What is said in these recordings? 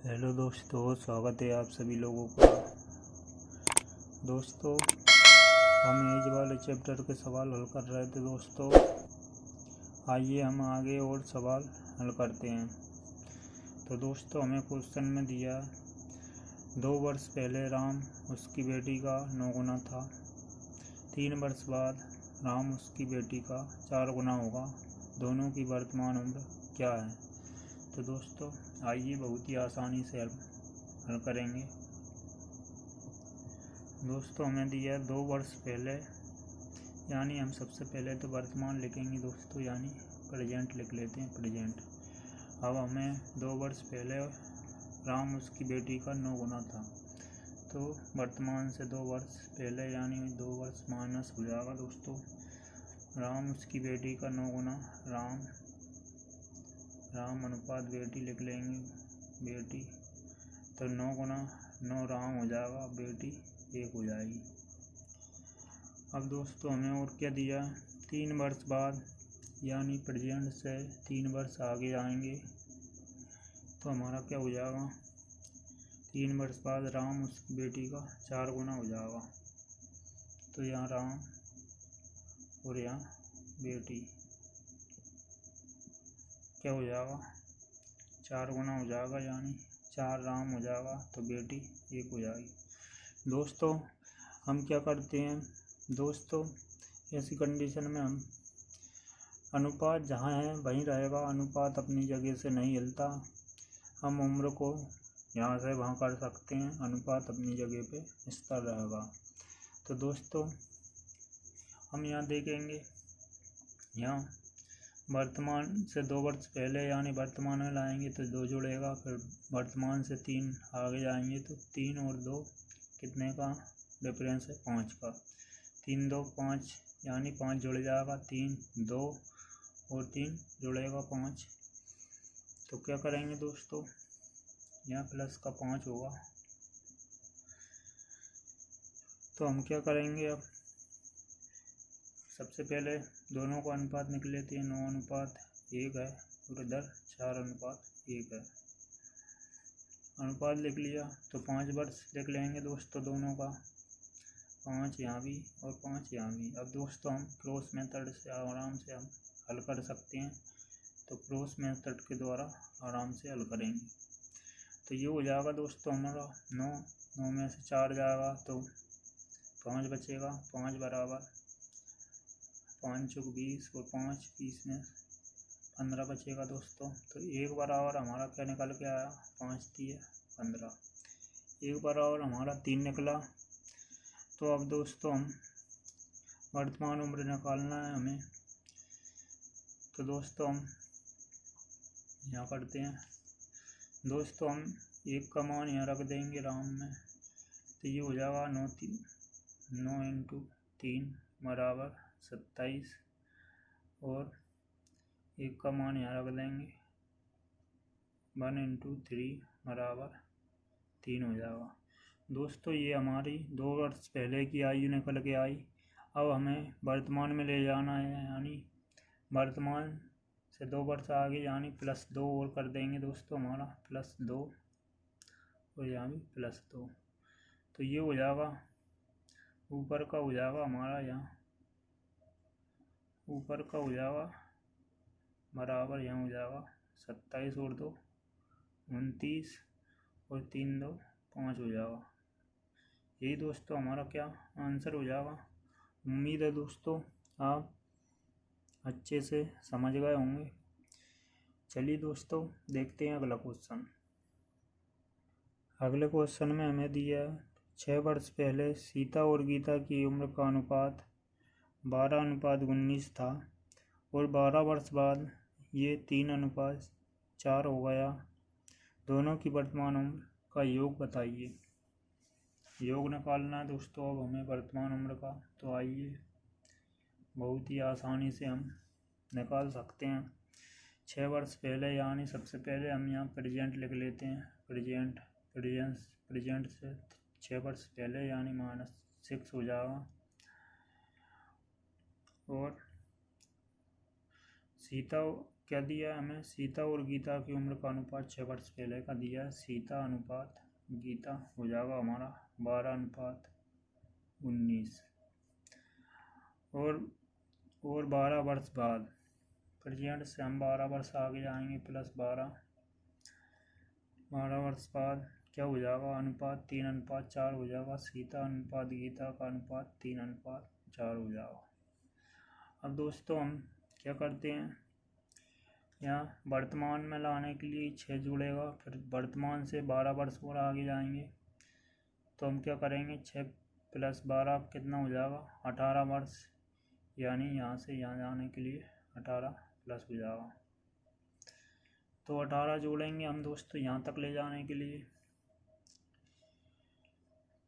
Hello दोस्तों, स्वागत है आप सभी लोगों का। दोस्तों, हम एज वाले चैप्टर के सवाल हल कर रहे थे। दोस्तों, आइए हम आगे और सवाल हल करते हैं। तो दोस्तों, हमें क्वेश्चन में दिया 2 वर्ष पहले राम उसकी बेटी का 9 गुना था। 3 वर्ष बाद राम उसकी बेटी का 4 गुना होगा। दोनों की वर्तमान उम्र क्या है? तो दोस्तों, आइए बहुत ही आसानी से हल करेंगे। दोस्तों, हमें दिया 2 वर्ष पहले, यानी हम सबसे पहले तो वर्तमान लिखेंगे दोस्तों, यानी प्रेजेंट लिख लेते हैं, प्रेजेंट। अब हमें 2 वर्ष पहले राम उसकी बेटी का 9 गुना था, तो वर्तमान से 2 वर्ष पहले यानी 2 वर्ष माइनस हो जाएगा दोस्तों। राम उसकी बेटी का 9 गुना, राम अनुपात बेटी लिख लेंगे, बेटी। तो 9 गुना 9 राम हो जाएगा, बेटी 1 हो जाएगी। अब दोस्तों, हमें और क्या दिया? 3 वर्ष बाद, यानी प्रेजेंट से 3 वर्ष आगे आएंगे तो हमारा क्या हो जाएगा? 3 वर्ष बाद राम उसकी बेटी का 4 गुना हो जाएगा। तो यहाँ राम और यहाँ बेटी क्या हो जाएगा? 4 गुना हो जाएगा, यानी 4 राम हो जाएगा, तो बेटी 1 हो जाएगी। दोस्तों, हम क्या करते हैं दोस्तों, ऐसी कंडीशन में हम अनुपात जहाँ है वहीं रहेगा, अनुपात अपनी जगह से नहीं हिलता। हम उम्र को यहाँ से वहाँ कर सकते हैं, अनुपात अपनी जगह पे स्थिर रहेगा। तो दोस्तों, हम यहाँ देखेंगे, यहाँ वर्तमान से 2 वर्ष पहले यानी वर्तमान में लाएंगे तो 2 जुड़ेगा, फिर वर्तमान से 3 आगे जाएंगे तो 3 और 2 कितने का डिफरेंस है? 5 का। 3 2 5 यानी 5 जुड़ जाएगा, 3 2 और 3 जुड़ेगा 5। तो क्या करेंगे दोस्तों, यहाँ प्लस का 5 होगा। तो हम क्या करेंगे, अब सबसे पहले दोनों का अनुपात निकल लेते हैं। 9 अनुपात 1 है और इधर 4 अनुपात 1 है। अनुपात लिख लिया तो 5 वर्ष लिख लेंगे दोस्तों दोनों का, 5 यहाँ भी और 5 यहाँ भी। अब दोस्तों, हम क्रॉस मेथड से आराम से हम हल कर सकते हैं, तो क्रॉस मेथड के द्वारा आराम से हल करेंगे। तो ये हो जाएगा दोस्तों हमारा 9 में से 4 जाएगा तो 5 बचेगा, 5 बराबर 5 चौक 20 और 5 20 में 15 बचेगा दोस्तों। तो 1 बराबर हमारा क्या निकल के आया? 5 3 15। 1 बराबर हमारा 3 निकला। तो अब दोस्तों, हम वर्तमान उम्र निकालना है हमें। तो दोस्तों, हम यहाँ करते हैं दोस्तों, हम 1 का मान यहाँ रख देंगे राम में, तो ये हो जाएगा 9 इंटू 3 बराबर 27 और 1 का मान यहाँ रख देंगे, 1 इंटू 3 बराबर 3 हो जाएगा। दोस्तों, ये हमारी 2 वर्ष पहले की आयु निकल के आई। अब हमें वर्तमान में ले जाना है, यानी वर्तमान से 2 वर्ष आगे, यानी +2 और कर देंगे दोस्तों, हमारा +2 और यहाँ भी +2। तो ये हो जाएगा, ऊपर का हो जाएगा हमारा, यहाँ ऊपर का हो जाएगा बराबर, यहाँ हो जाएगा 27 और 2 29 और 3 2 5 हो जाएगा। यही दोस्तों हमारा क्या आंसर हो जाएगा। उम्मीद है दोस्तों आप अच्छे से समझ गए होंगे। चलिए दोस्तों, देखते हैं अगला क्वेश्चन। अगले क्वेश्चन में हमें दिया 6 वर्ष पहले सीता और गीता की उम्र का अनुपात 12:19 था और 12 वर्ष बाद ये 3:4 हो गया। दोनों की वर्तमान उम्र का योग बताइए। योग निकालना है दोस्तों अब हमें वर्तमान उम्र का। तो आइए बहुत ही आसानी से हम निकाल सकते हैं। 6 वर्ष पहले, यानी सबसे पहले हम यहाँ प्रेजेंट लिख लेते हैं, प्रेजेंट से 6 वर्ष पहले यानी -6 हो जाएगा। और सीता क्या दिया हमें, सीता और गीता की उम्र का अनुपात 6 वर्ष पहले का दिया है। सीता अनुपात गीता हो जाएगा हमारा 12:19। और 12 वर्ष बाद प्रेजेंट से हम 12 वर्ष आगे जाएंगे, प्लस 12 वर्ष बाद क्या हो जाएगा, अनुपात 3:4 हो जाएगा। सीता अनुपात गीता का अनुपात 3:4 हो जाएगा। अब दोस्तों हम क्या करते हैं, यहाँ वर्तमान में लाने के लिए 6 जुड़ेगा, फिर वर्तमान से 12 वर्ष और आगे जाएंगे तो हम क्या करेंगे, 6 + 12 कितना हो जाएगा, 18 वर्ष, यानी यहाँ से यहाँ जाने के लिए 18 प्लस हो जाएगा। तो 18 जोड़ेंगे हम दोस्तों यहाँ तक ले जाने के लिए।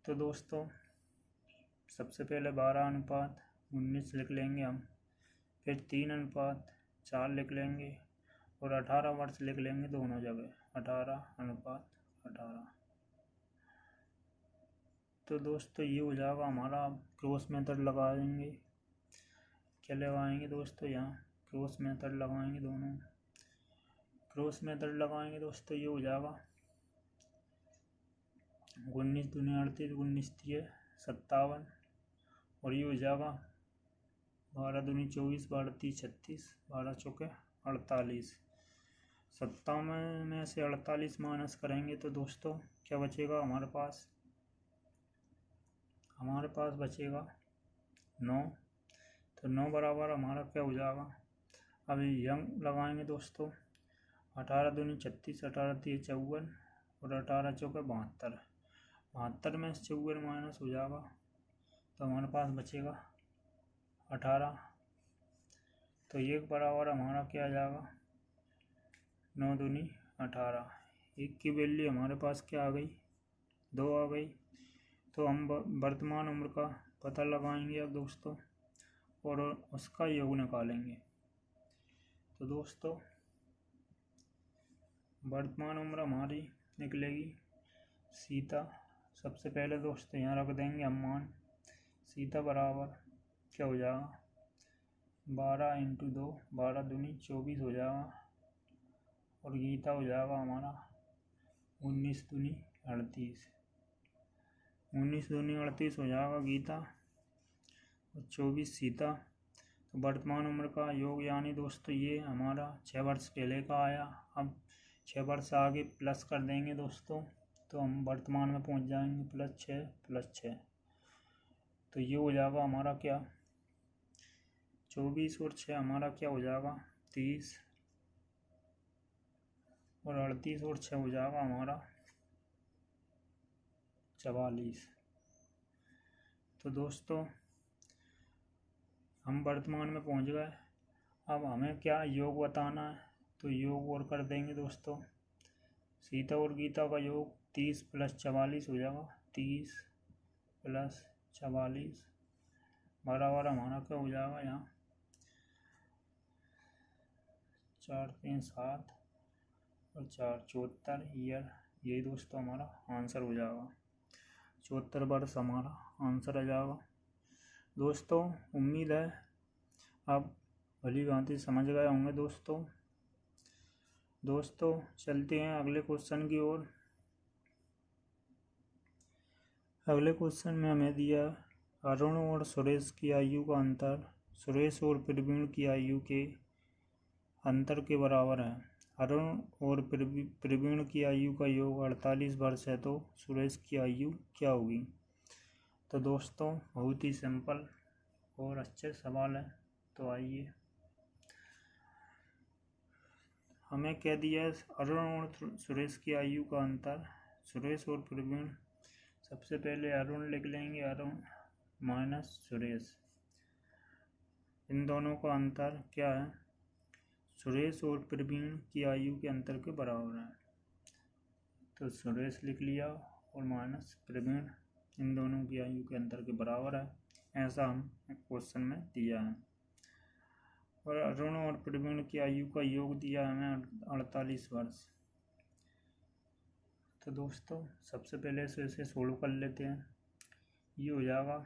तो दोस्तों सबसे पहले 12:19 लिख लेंगे हम, फिर 3:4 लिख लेंगे और 18 वर्ष लिख लेंगे दोनों जगह, 18:18। तो दोस्तों ये हो जाएगा हमारा। क्रॉस मेथड लगाएंगे, क्या लगाएंगे दोस्तों, यहाँ क्रॉस मेथड लगाएंगे, दोनों क्रॉस मेथड लगाएंगे दोस्तों। ये हो जाएगा 19 दूनी 38, 19 3 57, और ये हो जाएगा 12 दूनी 24, 12 3 36, 12 चौके 48। 57 में से 48 माइनस करेंगे तो दोस्तों क्या बचेगा हमारे पास, बचेगा 9। तो 9 बराबर हमारा क्या हो जाएगा, अभी यंग लगाएंगे दोस्तों। 18 दूनी 36, 18 3 54 और 18 चौके 72। 72 में से 54 माइनस हो जाएगा तो हमारे पास बचेगा 18। तो 1 बराबर हमारा क्या आ जाएगा, 9 दूनी 18। 1 की वैल्यू हमारे पास क्या आ गई, 2 आ गई। तो हम वर्तमान उम्र का पता लगाएंगे अब दोस्तों और उसका योग निकालेंगे। तो दोस्तों वर्तमान उम्र हमारी निकलेगी, सीता सबसे पहले दोस्तों यहाँ रख देंगे हम मान। सीता बराबर क्या हो जाएगा, 12 × 2, 12 दूनी 24 हो जाएगा, और गीता हो जाएगा हमारा 19 दूनी 38। 19 दूनी 38 हो जाएगा गीता और 24 सीता। तो वर्तमान उम्र का योग यानी दोस्तों ये हमारा 6 वर्ष पहले का आया। अब 6 वर्ष आगे प्लस कर देंगे दोस्तों तो हम वर्तमान में पहुंच जाएंगे, +6 + 6। तो ये हो जाएगा हमारा क्या, 24 और 6 हमारा क्या हो जाएगा, 30, और 38 और 6 हो जाएगा हमारा 44। तो दोस्तों हम वर्तमान में पहुंच गए। अब हमें क्या योग बताना है, तो योग और कर देंगे दोस्तों। सीता और गीता का योग 30 + 44 हो जाएगा, 30 + 44 बराबर हमारा क्या हो जाएगा, यहाँ 4 3 7 और 4 74 ईयर। यही दोस्तों हमारा आंसर हो जाएगा, 74 वर्ष हमारा आंसर आ जाएगा। दोस्तों उम्मीद है आप भली भांति समझ गए होंगे दोस्तों। चलते हैं अगले क्वेश्चन की ओर। अगले क्वेश्चन में हमें दिया अरुण और सुरेश की आयु का अंतर सुरेश और प्रवीण की आयु के अंतर के बराबर है। अरुण और प्रवीण की आयु का योग 48 वर्ष है, तो सुरेश की आयु क्या होगी। तो दोस्तों बहुत ही सिंपल और अच्छे सवाल है। तो आइए, हमें क्या दिया है, अरुण और सुरेश की आयु का अंतर, सुरेश और प्रवीण। सबसे पहले अरुण लिख लेंगे, अरुण माइनस सुरेश, इन दोनों का अंतर क्या है, सुरेश और प्रवीण की आयु के अंतर के बराबर है। तो सुरेश लिख लिया और माइनस प्रवीण, इन दोनों की आयु के अंतर के बराबर है, ऐसा हम क्वेश्चन में दिया है। और अरुण और प्रवीण की आयु का योग दिया हमें 48 वर्ष। तो दोस्तों सबसे पहले इसे सोल्व कर लेते हैं। ये हो जाएगा,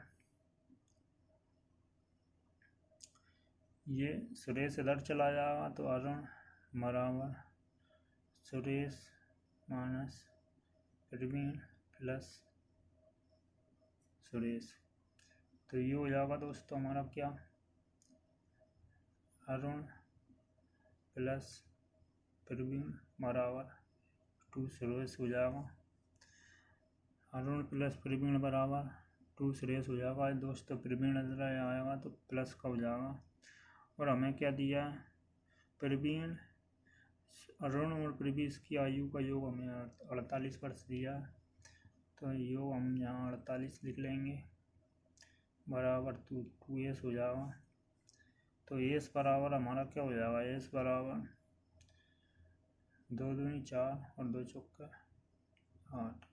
ये सुरेश इधर चला जाएगा तो अरुण बराबर सुरेश माइनस प्रवीण प्लस सुरेश। तो ये हो जाएगा दोस्तों हमारा क्या, अरुण प्लस प्रवीण बराबर 2 सुरेश हो जाएगा। अरुण प्लस प्रवीण बराबर 2 सुरेश हो जाएगा दोस्तों। प्रवीण इधर आएगा तो प्लस का हो जाएगा। और हमें क्या दिया है, प्रवीण अरुण और प्रवीण की आयु का योग हमें 48 वर्ष दिया है। तो योग हम यहाँ 48 लिख लेंगे बराबर 2s हो जाएगा। तो एस बराबर हमारा क्या हो जाएगा, एस बराबर 2 दूनी 4 और 2 चौका 8,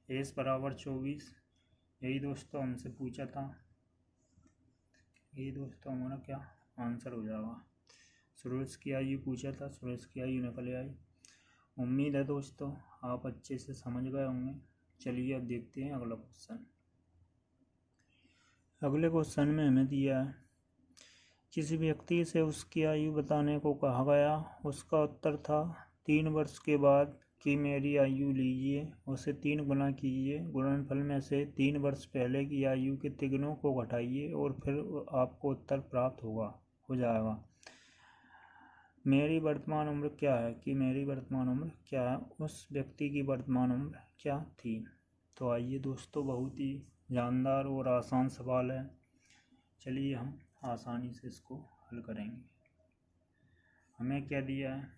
एस बराबर 24। यही दोस्तों हमसे पूछा था, यही दोस्तों हमारा क्या आंसर हो जाएगा। सुरेश की आयु पूछा था, सुरेश की आयु निकल आई। उम्मीद है दोस्तों आप अच्छे से समझ गए होंगे। चलिए अब देखते हैं अगला क्वेश्चन। अगले क्वेश्चन में हमें दिया है, किसी व्यक्ति से उसकी आयु बताने को कहा गया। उसका उत्तर था 3 वर्ष के बाद की मेरी आयु लीजिए, उसे 3 गुना कीजिए, गुणनफल में से 3 वर्ष पहले की आयु के तिगुनों को घटाइए और फिर आपको उत्तर प्राप्त हो जाएगा। मेरी वर्तमान उम्र क्या है, कि मेरी वर्तमान उम्र क्या है, उस व्यक्ति की वर्तमान उम्र क्या थी। तो आइए दोस्तों, बहुत ही जानदार और आसान सवाल है। चलिए हम आसानी से इसको हल करेंगे। हमें क्या दिया है,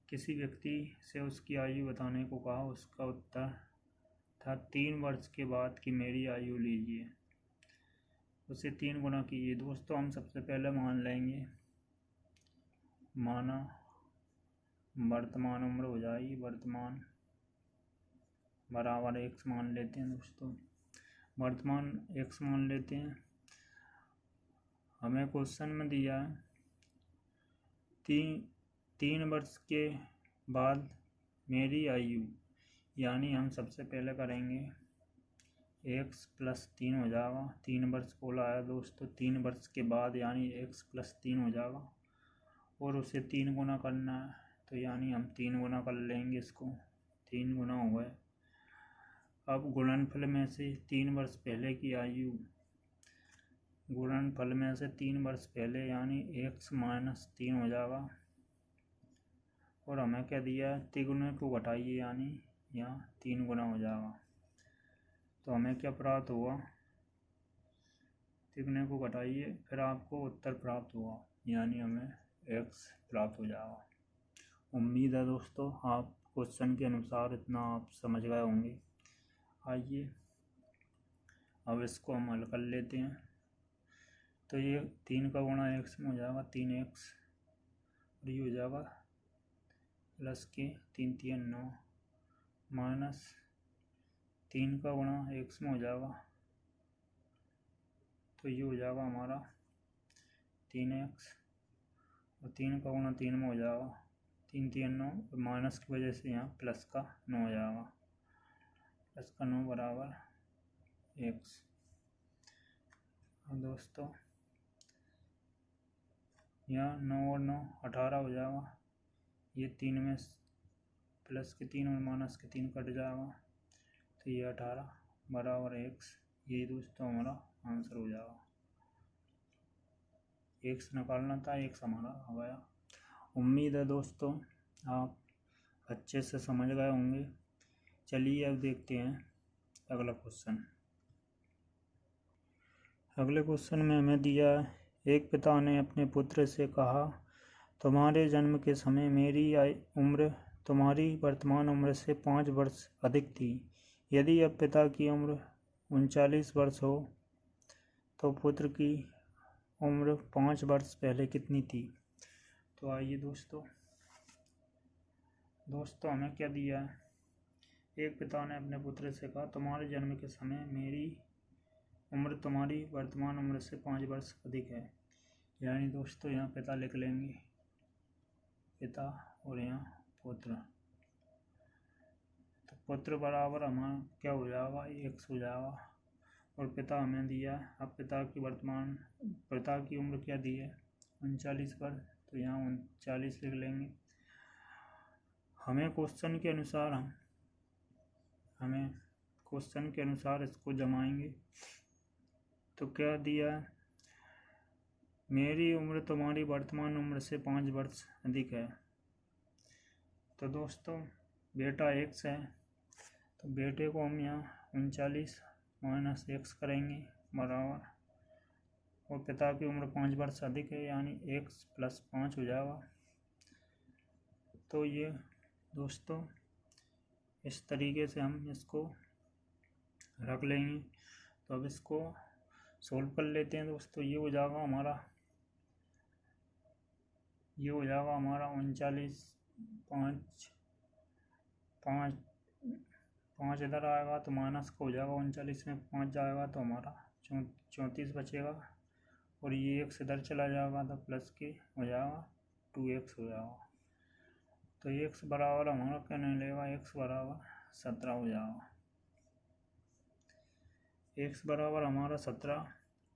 किसी व्यक्ति से उसकी आयु बताने को कहा। उसका उत्तर था 3 वर्ष के बाद की मेरी आयु लीजिए, उसे 3 गुना कीजिए। दोस्तों हम सबसे पहले मान लेंगे, माना वर्तमान उम्र हो जाएगी, वर्तमान बराबर x मान लेते हैं दोस्तों, वर्तमान x मान लेते हैं। हमें क्वेश्चन में दिया है 3 वर्ष के बाद मेरी आयु, यानी हम सबसे पहले करेंगे x प्लस 3 हो जाएगा। 3 वर्ष बोला है दोस्तों, 3 वर्ष के बाद यानी x प्लस 3 हो जाएगा और उसे 3 गुना करना है। तो यानी हम 3 गुना कर लेंगे इसको, 3 गुना हो गए। अब गुणनफल में से 3 वर्ष पहले की आयु, गुणनफल में से 3 वर्ष पहले यानी x माइनस 3 हो जाएगा। और हमें क्या दिया है, तिगुने को घटाइए यानी यहाँ 3 गुना हो जाएगा। तो हमें क्या प्राप्त हुआ, तिगुने को घटाइए फिर आपको उत्तर प्राप्त हुआ, यानी हमें x प्राप्त हो जाएगा। उम्मीद है दोस्तों आप क्वेश्चन के अनुसार इतना आप समझ गए होंगे। आइए अब इसको हम हल कर लेते हैं। तो ये 3 का गुणा x में हो जाएगा 3x, और ये हो जाएगा प्लस के 3 3 9 माइनस 3 का गुणा x में हो जाएगा, तो ये हो जाएगा हमारा 3x, और 3 का गुणा 3 में हो जाएगा 3 3 9, और माइनस की वजह से यहाँ प्लस का 9 हो जाएगा, प्लस का 9 बराबर x। और दोस्तों यहाँ 9 और 9 18 हो जाएगा। ये 3 में प्लस के 3 और माइनस के 3 कट जाएगा, तो ये 18 बराबर x। ये दोस्तों हमारा आंसर हो जाएगा। x निकालना था, x हमारा आ गया। उम्मीद है दोस्तों आप अच्छे से समझ गए होंगे। चलिए अब देखते हैं अगला क्वेश्चन। अगले क्वेश्चन में हमें दिया है, एक पिता ने अपने पुत्र से कहा, तुम्हारे जन्म के समय मेरी उम्र तुम्हारी वर्तमान उम्र से 5 वर्ष अधिक थी। यदि अब पिता की उम्र 39 वर्ष हो तो पुत्र की उम्र 5 वर्ष पहले कितनी थी। तो आइए दोस्तों हमें क्या दिया है, एक पिता ने अपने पुत्र से कहा, तुम्हारे जन्म के समय मेरी उम्र तुम्हारी वर्तमान उम्र से 5 वर्ष अधिक है। यानी दोस्तों यहाँ पिता लिख लेंगे, पिता, और यहाँ पुत्र। तो पुत्र बराबर हमारा क्या हो जाएगा, x हो जाएगा, और पिता हमें दिया। अब पिता की उम्र क्या दी है, 39 वर्ष, तो यहाँ 39 लिख लेंगे। हमें क्वेश्चन के अनुसार इसको जमाएंगे। तो क्या दिया है, मेरी उम्र तुम्हारी वर्तमान उम्र से 5 वर्ष अधिक है। तो दोस्तों बेटा x है, तो बेटे को हम यहाँ 39 माइनस x करेंगे बराबर, और पिता की उम्र 5 वर्ष अधिक है यानी x प्लस 5 हो जाएगा। तो ये दोस्तों इस तरीके से हम इसको रख लेंगे। तो अब इसको सोल्व कर लेते हैं दोस्तों। ये हो जाएगा हमारा 39, 5 इधर आएगा तो माइनस का हो जाएगा, 39 में 5 जाएगा तो हमारा 34 बचेगा, और ये x इधर चला जाएगा तो प्लस के हो जाएगा 2x हो जाएगा। तो x बराबर हमारा क्या नहीं लेगा, x बराबर 17 हो जाएगा। x बराबर हमारा 17,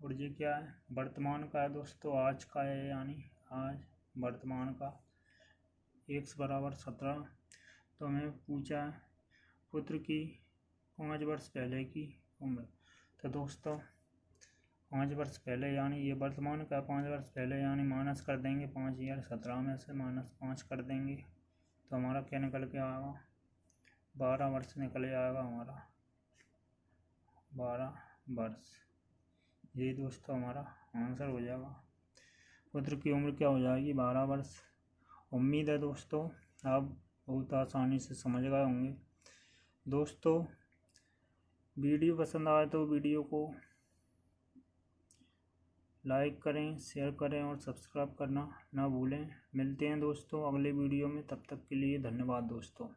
और ये क्या है, वर्तमान का है दोस्तों, आज का है, यानी आज वर्तमान का x बराबर 17। तो हमें पूछा है पुत्र की 5 वर्ष पहले की उम्र। तो दोस्तों 5 वर्ष पहले यानी ये वर्तमान का 5 वर्ष पहले यानी माइनस कर देंगे 5 यार 17 में से माइनस 5 कर देंगे तो हमारा क्या निकल के आएगा, 12 वर्ष निकल आएगा हमारा, 12 वर्ष। यही दोस्तों हमारा आंसर हो जाएगा। पुत्र की उम्र क्या हो जाएगी, 12 वर्ष। उम्मीद है दोस्तों आप बहुत आसानी से समझ गए होंगे। दोस्तों वीडियो पसंद आए तो वीडियो को लाइक करें, शेयर करें और सब्सक्राइब करना ना भूलें। मिलते हैं दोस्तों अगले वीडियो में, तब तक के लिए धन्यवाद दोस्तों।